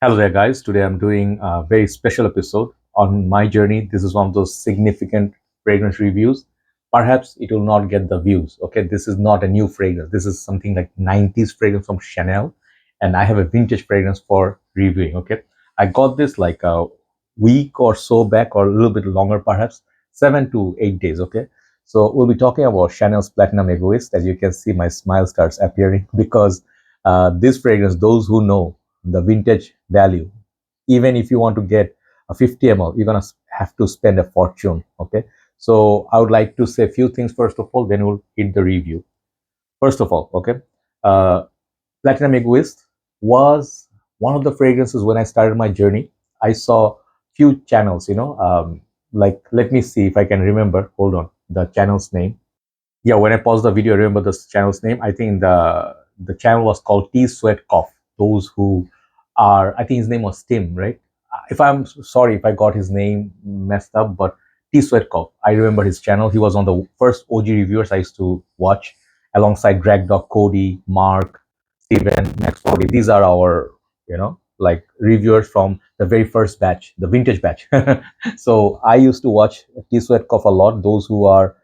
Hello there, guys. Today I'm doing a very special episode on my journey. This is one of those significant fragrance reviews. Perhaps it will not get the views. Okay, this is not a new fragrance. This is something like 90s fragrance from Chanel, and I have a vintage fragrance for reviewing. Okay, I got this like a week or so back, or a little bit longer, perhaps 7 to 8 days. Okay, so we'll be talking about Chanel's Platinum Egoiste. As you can see, my smile starts appearing because this fragrance, those who know the vintage value, even if you want to get a 50 ml, you're gonna have to spend a fortune. Okay, so I would like to say a few things first of all, then we'll hit the review. First of all, okay, uh, Platinum Egoist was one of the fragrances. When I started my journey, I saw few channels, like, let me see if I can remember, hold on, the channel's name. Yeah, when I paused the video, I remember the channel's name. I think the channel was called Tswetcoff. Those who are, I think his name was Tim, right? If I'm sorry if I got his name messed up, but Tswetcoff, I remember his channel. He was one of the first OG reviewers I used to watch, alongside Drag Dog Cody, Mark, Steven, Max Cody. These are our, like reviewers from the very first batch, the vintage batch. So I used to watch Tswetcoff a lot. Those who are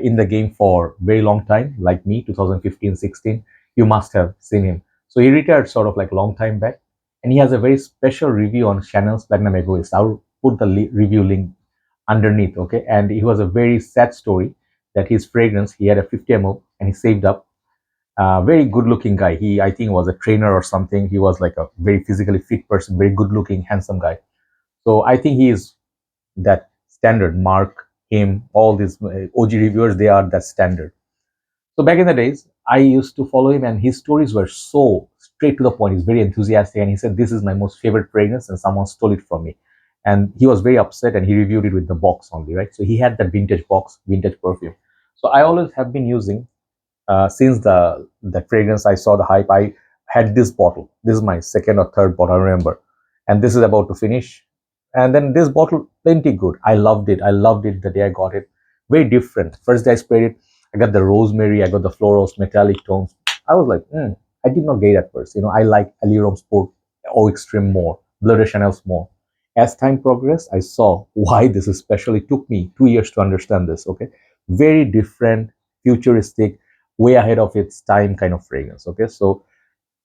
in the game for very long time, like me, 2015-16, you must have seen him. So he retired sort of like a long time back, and he has a very special review on Chanel's Platinum Egoist. I'll put the review link underneath, okay? And he was a very sad story that his fragrance, he had a 50 ml and he saved up. Very good looking guy. He, I think, was a trainer or something. He was like a very physically fit person, very good looking, handsome guy. So I think he is that standard. Mark, him, all these OG reviewers, they are that standard. So back in the days, I used to follow him, and his stories were so straight to the point. He's very enthusiastic, and he said, "This is my most favorite fragrance, and someone stole it from me." And he was very upset, and he reviewed it with the box only, right? So he had that vintage box, vintage perfume. So I always have been using, since the fragrance, I saw the hype. I had this bottle. This is my second or third bottle, I remember, and this is about to finish. And then this bottle, plenty good. I loved it. I loved it the day I got it. Very different. First day I sprayed it, I got the rosemary, I got the florals, metallic tones. I was like, I did not get it at first. I like Allure Sport Eau Extreme more, Bleu de Chanel's more. As time progressed, I saw why this is special. It took me 2 years to understand this. Okay, very different, futuristic, way ahead of its time kind of fragrance. Okay, so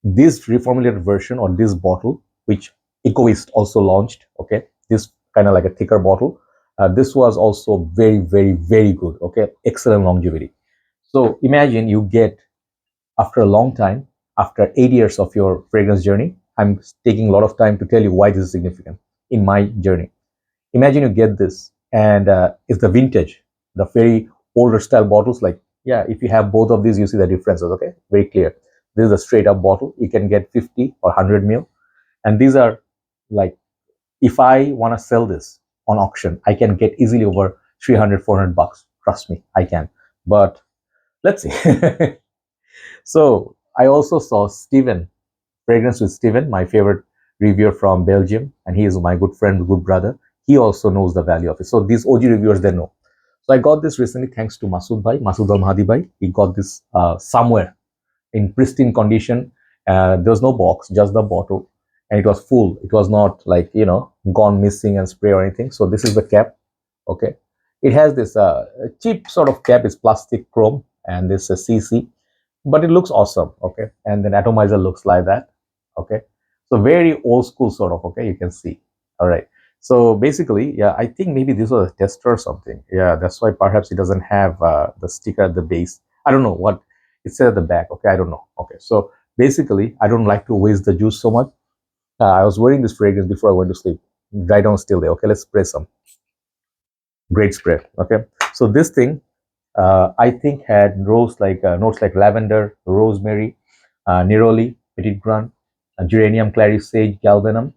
this reformulated version, or this bottle, which Egoiste also launched, okay, this kind of like a thicker bottle, this was also very, very, very good. Okay, excellent longevity. So imagine you get, after a long time, after 8 years of your fragrance journey. I'm taking a lot of time to tell you why this is significant in my journey. Imagine you get this, and it's the vintage, the very older style bottles. Like, yeah, if you have both of these, you see the differences. Okay, very clear. This is a straight up bottle. You can get 50 or 100 ml, and these are like, if I want to sell this on auction, I can get easily over 300, 400 bucks. Trust me, I can. But let's see. So I also saw Steven, Fragrance with Steven, my favorite reviewer from Belgium, and he is my good friend, good brother. He also knows the value of it. So these OG reviewers, they know. So I got this recently thanks to Masud bhai, Masud Al Mahdi bhai. He got this somewhere in pristine condition. There was no box, just the bottle, and it was full. It was not like, gone missing and spray or anything. So this is the cap. Okay, it has this cheap sort of cap. It's plastic chrome, and this is CC, but it looks awesome. Okay, and then atomizer looks like that. Okay, so very old school sort of. Okay, you can see. All right, so basically, yeah, I think maybe this was a tester or something. Yeah, that's why perhaps it doesn't have the sticker at the base. I don't know what it said at the back. Okay, I don't know. Okay, so basically, I don't like to waste the juice so much. I was wearing this fragrance before I went to sleep. Dry down still there. Okay, let's spray some. Great spray. Okay, so this thing, I think, had notes like lavender, rosemary, neroli, petit grain, geranium, clary sage, galbanum,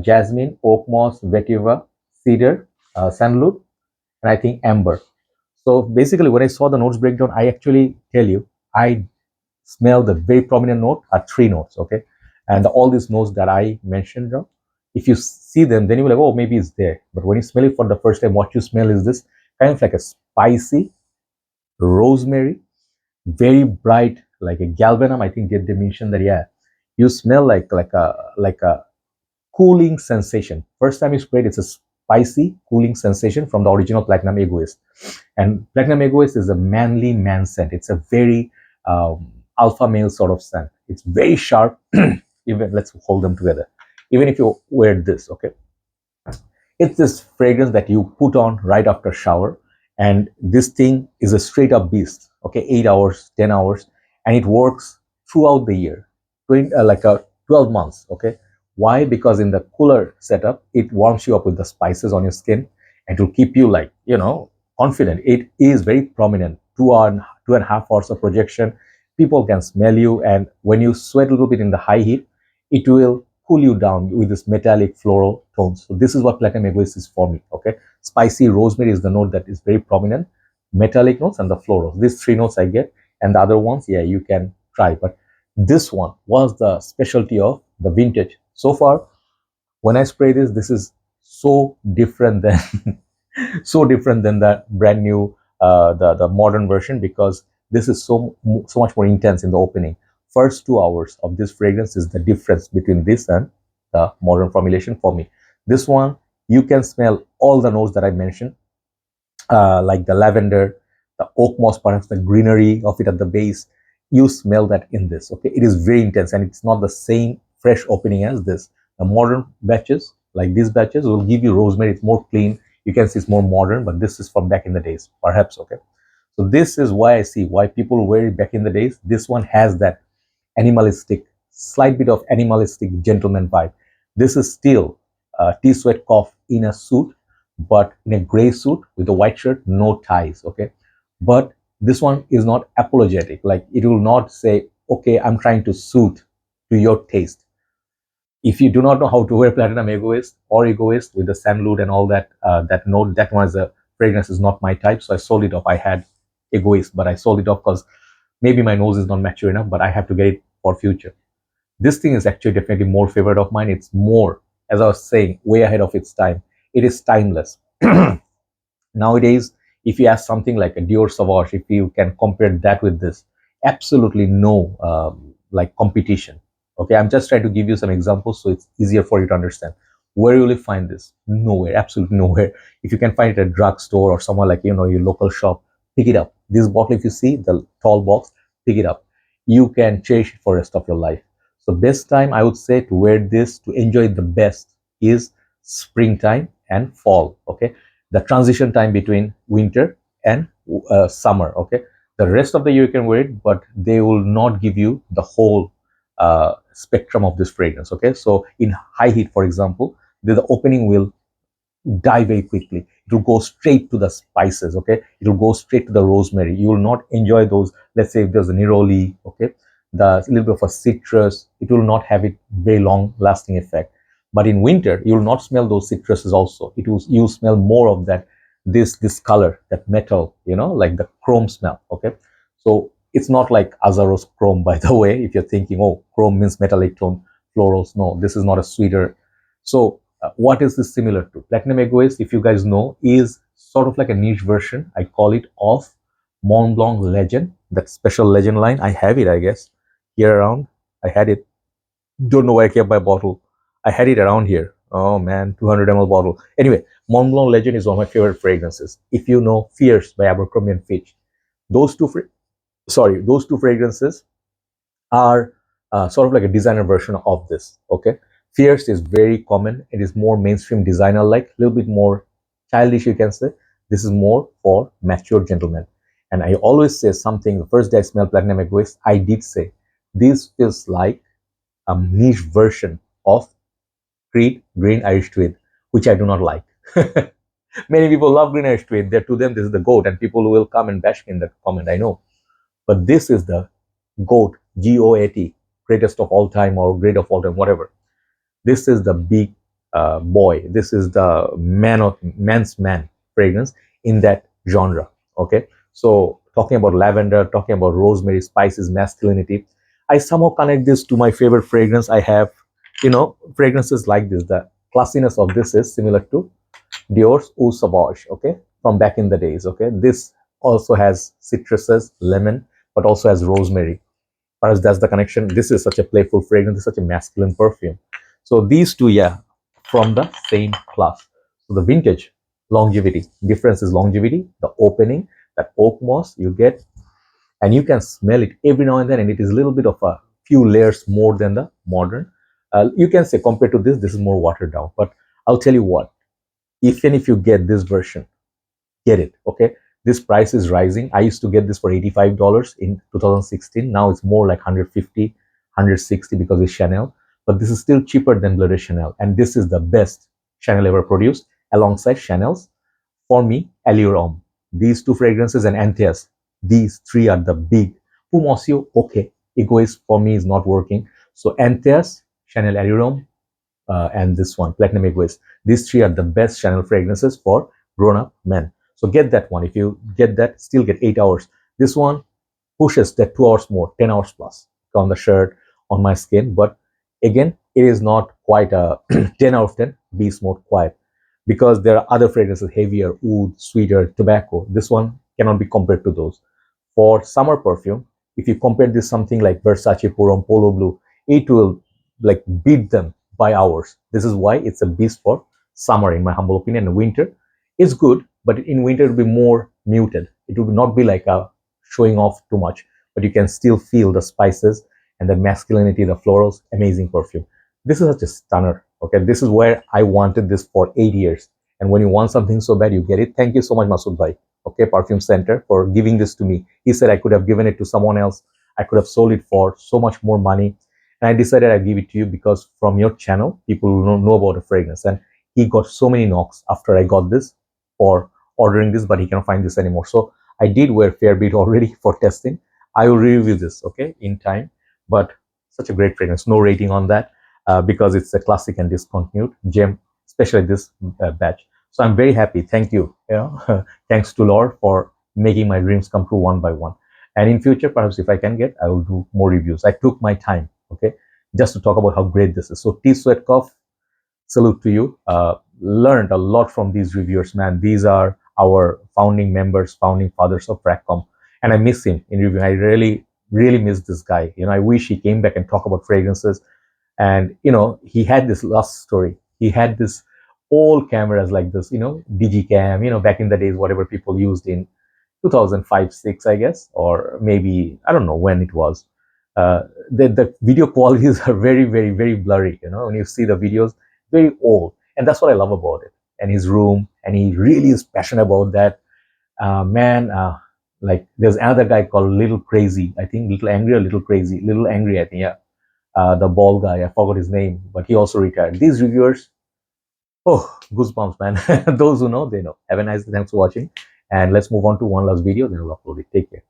jasmine, oak moss, vetiver, cedar, sandalwood, and I think amber. So basically, when I saw the notes breakdown, I actually tell you, I smell the very prominent note are three notes. Okay, and all these notes that I mentioned, if you see them, then you're like, oh, maybe it's there. But when you smell it for the first time, what you smell is this kind of like a spicy rosemary, very bright, like a galbanum. I think they mentioned that, yeah, you smell like a cooling sensation. First time you spray it, it's a spicy cooling sensation from the original Platinum Egoiste. And Platinum Egoiste is a manly man scent. It's a very alpha male sort of scent. It's very sharp. Even let's hold them together. Even if you wear this, okay, it's this fragrance that you put on right after shower, and this thing is a straight up beast. Okay, 8 hours, 10 hours, and it works throughout the year, like a 12 months. Okay, why? Because in the cooler setup, it warms you up with the spices on your skin, and to keep you like confident. It is very prominent. 2.5 hours of projection. People can smell you, and when you sweat a little bit in the high heat, it will cool you down with this metallic floral tones. So this is what Platinum Egoist is for me. Okay, spicy rosemary is the note that is very prominent, metallic notes and the florals. These three notes I get, and the other ones, yeah, you can try. But this one was the specialty of the vintage. So far, when I spray this, this is so different than so different than the brand new the modern version, because this is so much more intense in the opening. First 2 hours of this fragrance is the difference between this and the modern formulation for me. This one, you can smell all the notes that I mentioned, like the lavender, the oak moss, perhaps the greenery of it at the base. You smell that in this. Okay, it is very intense, and it's not the same fresh opening as this. The modern batches, like these batches, will give you rosemary. It's more clean. You can see it's more modern, but this is from back in the days, perhaps. Okay, so this is why I see why people wear it back in the days. This one has that animalistic, slight bit of animalistic gentleman vibe. This is still Tswetcoff in a suit, but in a gray suit with a white shirt, no ties. Okay, but this one is not apologetic. Like, it will not say, okay, I'm trying to suit to your taste. If you do not know how to wear Platinum Egoist or Egoist with the sandalwood and all that, that note, that one as a fragrance is not my type, so I sold it off. I had Egoist, but I sold it off because maybe my nose is not mature enough, but I have to get it for future. This thing is actually definitely more favorite of mine. It's more, as I was saying, way ahead of its time. It is timeless. Nowadays, if you ask something like a Dior Sauvage, if you can compare that with this, absolutely no like competition. Okay, I'm just trying to give you some examples so it's easier for you to understand. Where will you find this? Nowhere, absolutely nowhere. If you can find it at a drugstore or somewhere like your local shop, pick it up. This bottle, if you see the tall box, pick it up. You can cherish it for the rest of your life. So best time I would say to wear this, to enjoy it the best, is springtime and fall. Okay, the transition time between winter and summer. Okay, the rest of the year you can wear it, but they will not give you the whole spectrum of this fragrance. Okay, so in high heat, for example, the opening will die very quickly. It will go straight to the spices. Okay, it will go straight to the rosemary. You will not enjoy those. Let's say if there's a neroli, okay, the little bit of a citrus, it will not have it very long lasting effect. But in winter, you will not smell those citruses also. It will, you smell more of that, this color, that metal, like the chrome smell. Okay, so it's not like Azaro's chrome, by the way. If you're thinking, oh, chrome means metallic tone florals, no, this is not a sweeter. So what is this similar to? Platinum Egoist, if you guys know, is sort of like a niche version, I call it, of Mont Blanc Legend, that special Legend line. I have it, I guess, here around. I had it. Don't know where I kept my bottle. I had it around here. Oh man, 200 ml bottle. Anyway, Mont Blanc Legend is one of my favorite fragrances. If you know Fierce by Abercrombie and Fitch, those two, those two fragrances are sort of like a designer version of this. Okay, Fierce is very common. It is more mainstream designer like, a little bit more childish, you can say. This is more for mature gentlemen. And I always say something, the first day I smelled Platinum Egoist, I did say, this feels like a niche version of Creed Green Irish Tweed, which I do not like. Many people love Green Irish Tweed. To them, this is the goat, and people will come and bash me in the comment, I know. But this is the GOAT, GOAT, greatest of all time or great of all time, whatever. This is the big boy. This is the man's man fragrance in that genre. Okay, so talking about lavender, talking about rosemary, spices, masculinity, I somehow connect this to my favorite fragrance. I have, fragrances like this. The classiness of this is similar to Dior's Eau Sauvage. Okay, from back in the days. Okay, this also has citruses, lemon, but also has rosemary. Perhaps that's the connection. This is such a playful fragrance. It's such a masculine perfume. So these two, yeah, from the same class. So the vintage, longevity, difference is longevity, the opening, that oak moss you get, and you can smell it every now and then, and it is a little bit of a few layers more than the modern. You can say compared to this is more watered down, but I'll tell you what, even if you get this version, get it, okay? This price is rising. I used to get this for $85 in 2016. Now it's more like 150, 160 because it's Chanel, but this is still cheaper than Bleu de Chanel, and this is the best Chanel ever produced alongside Chanel's. For me, Allure Homme, these two fragrances, and Antheas, these three are the big. Fumosio, okay. Egoiste for me is not working. So Antheas, Chanel Allure Homme, and this one, Platinum Egoiste. These three are the best Chanel fragrances for grown-up men. So get that one. If you get that, still get 8 hours. This one pushes that 2 hours more, 10 hours plus on the shirt, on my skin. But again, it is not quite a 10 out of 10 beast mode quiet, because there are other fragrances, heavier, oud, sweeter, tobacco. This one cannot be compared to those. For summer perfume, if you compare this something like Versace Pour Homme Polo Blue, it will like beat them by hours. This is why it's a beast for summer, in my humble opinion. And winter is good, but in winter it will be more muted. It will not be like a showing off too much, but you can still feel the spices and the masculinity, the florals. Amazing perfume. This is such a stunner. Okay, this is where I wanted this for 8 years. And when you want something so bad, you get it. Thank you so much, Masud bhai. Okay, Perfume Center, for giving this to me. He said I could have given it to someone else. I could have sold it for so much more money. And I decided I'd give it to you because from your channel, people will know about the fragrance. And he got so many knocks after I got this for ordering this, but he cannot find this anymore. So I did wear fair bit already for testing. I will review this, okay, in time. But such a great fragrance. No rating on that because it's a classic and discontinued gem, especially this batch. So I'm very happy. Thank you. You know, thanks to Lord for making my dreams come true one by one. And in future, perhaps if I can get, I will do more reviews. I took my time, okay, just to talk about how great this is. So Tswetcoff, salute to you. Learned a lot from these reviewers, man. These are our founding members, founding fathers of Fragcomm, and I miss him in review. I really, really miss this guy. You know, I wish he came back and talk about fragrances. And you know, he had this last story. He had this old cameras like this, you know, digicam. You know, back in the days, whatever people used in 2005, 6, I guess, or maybe I don't know when it was. The video qualities are very, very, very blurry. You know, when you see the videos, very old, and that's what I love about it. And his room, and he really is passionate about that. Man, like there's another guy called Little Crazy, I think, Little Angry or Little Crazy, Little Angry, I think, yeah. The bald guy, I forgot his name, but he also retired. These reviewers, oh, goosebumps, man. Those who know, they know. Have a nice day. Thanks for watching. And let's move on to one last video, then we'll upload it. Take care.